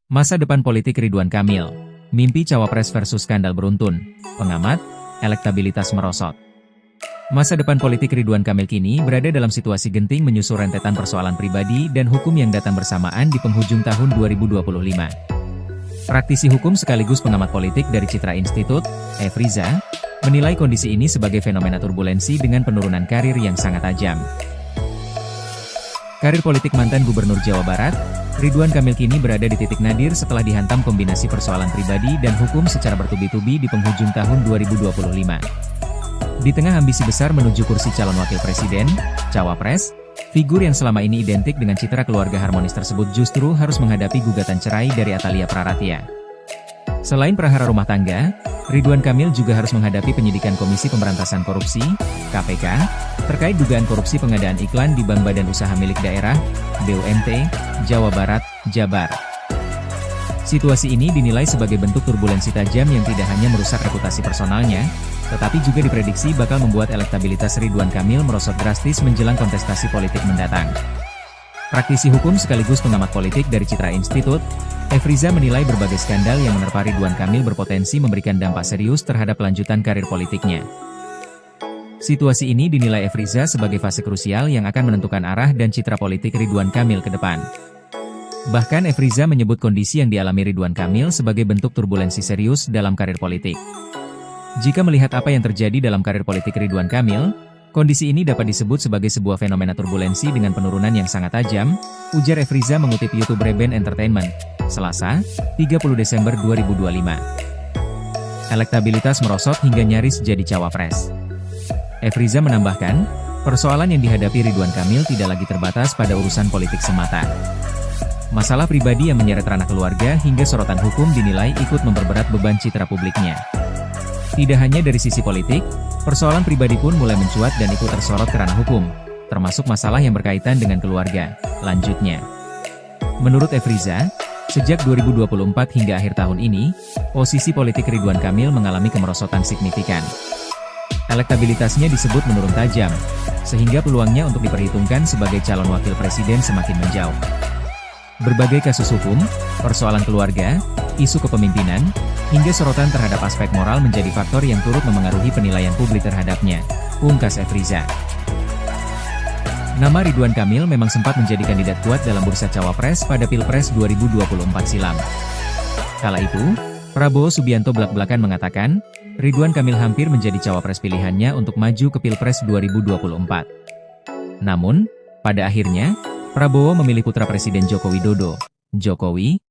Masa depan politik Ridwan Kamil. Mimpi cawapres versus skandal beruntun. Pengamat, elektabilitas merosot. Masa depan politik Ridwan Kamil kini berada dalam situasi genting menyusul rentetan persoalan pribadi dan hukum yang datang bersamaan di penghujung tahun 2025. Praktisi hukum sekaligus pengamat politik dari Citra Institute, Efriza, menilai kondisi ini sebagai fenomena turbulensi dengan penurunan karir yang sangat tajam. Karir politik mantan Gubernur Jawa Barat, Ridwan Kamil kini berada di titik nadir setelah dihantam kombinasi persoalan pribadi dan hukum secara bertubi-tubi di penghujung tahun 2025. Di tengah ambisi besar menuju kursi calon wakil presiden, cawapres, figur yang selama ini identik dengan citra keluarga harmonis tersebut justru harus menghadapi gugatan cerai dari Atalia Praratia. Selain prahara rumah tangga, Ridwan Kamil juga harus menghadapi penyidikan Komisi Pemberantasan Korupsi, KPK, terkait dugaan korupsi pengadaan iklan di Bank Badan Usaha Milik Daerah, BUMT, Jawa Barat, Jabar. Situasi ini dinilai sebagai bentuk turbulensi tajam yang tidak hanya merusak reputasi personalnya, tetapi juga diprediksi bakal membuat elektabilitas Ridwan Kamil merosot drastis menjelang kontestasi politik mendatang. Praktisi hukum sekaligus pengamat politik dari Citra Institute, Efriza menilai berbagai skandal yang menerpa Ridwan Kamil berpotensi memberikan dampak serius terhadap kelanjutan karir politiknya. Situasi ini dinilai Efriza sebagai fase krusial yang akan menentukan arah dan citra politik Ridwan Kamil ke depan. Bahkan Efriza menyebut kondisi yang dialami Ridwan Kamil sebagai bentuk turbulensi serius dalam karir politik. Jika melihat apa yang terjadi dalam karir politik Ridwan Kamil, kondisi ini dapat disebut sebagai sebuah fenomena turbulensi dengan penurunan yang sangat tajam, ujar Efriza mengutip YouTube Reben Entertainment, Selasa, 30 Desember 2025. Elektabilitas merosot hingga nyaris jadi cawapres. Efriza menambahkan, persoalan yang dihadapi Ridwan Kamil tidak lagi terbatas pada urusan politik semata. Masalah pribadi yang menyeret ranah keluarga hingga sorotan hukum dinilai ikut memperberat beban citra publiknya. Tidak hanya dari sisi politik, persoalan pribadi pun mulai mencuat dan ikut tersorot ke ranah hukum, termasuk masalah yang berkaitan dengan keluarga, lanjutnya. Menurut Efriza, sejak 2024 hingga akhir tahun ini, posisi politik Ridwan Kamil mengalami kemerosotan signifikan. Elektabilitasnya disebut menurun tajam, sehingga peluangnya untuk diperhitungkan sebagai calon wakil presiden semakin menjauh. Berbagai kasus hukum, persoalan keluarga, isu kepemimpinan, hingga sorotan terhadap aspek moral menjadi faktor yang turut memengaruhi penilaian publik terhadapnya, pungkas Efriza. Nama Ridwan Kamil memang sempat menjadi kandidat kuat dalam bursa cawapres pada Pilpres 2024 silam. Kala itu, Prabowo Subianto belak-belakan mengatakan, Ridwan Kamil hampir menjadi cawapres pilihannya untuk maju ke Pilpres 2024. Namun, pada akhirnya, Prabowo memilih putra Presiden Joko Widodo, Jokowi,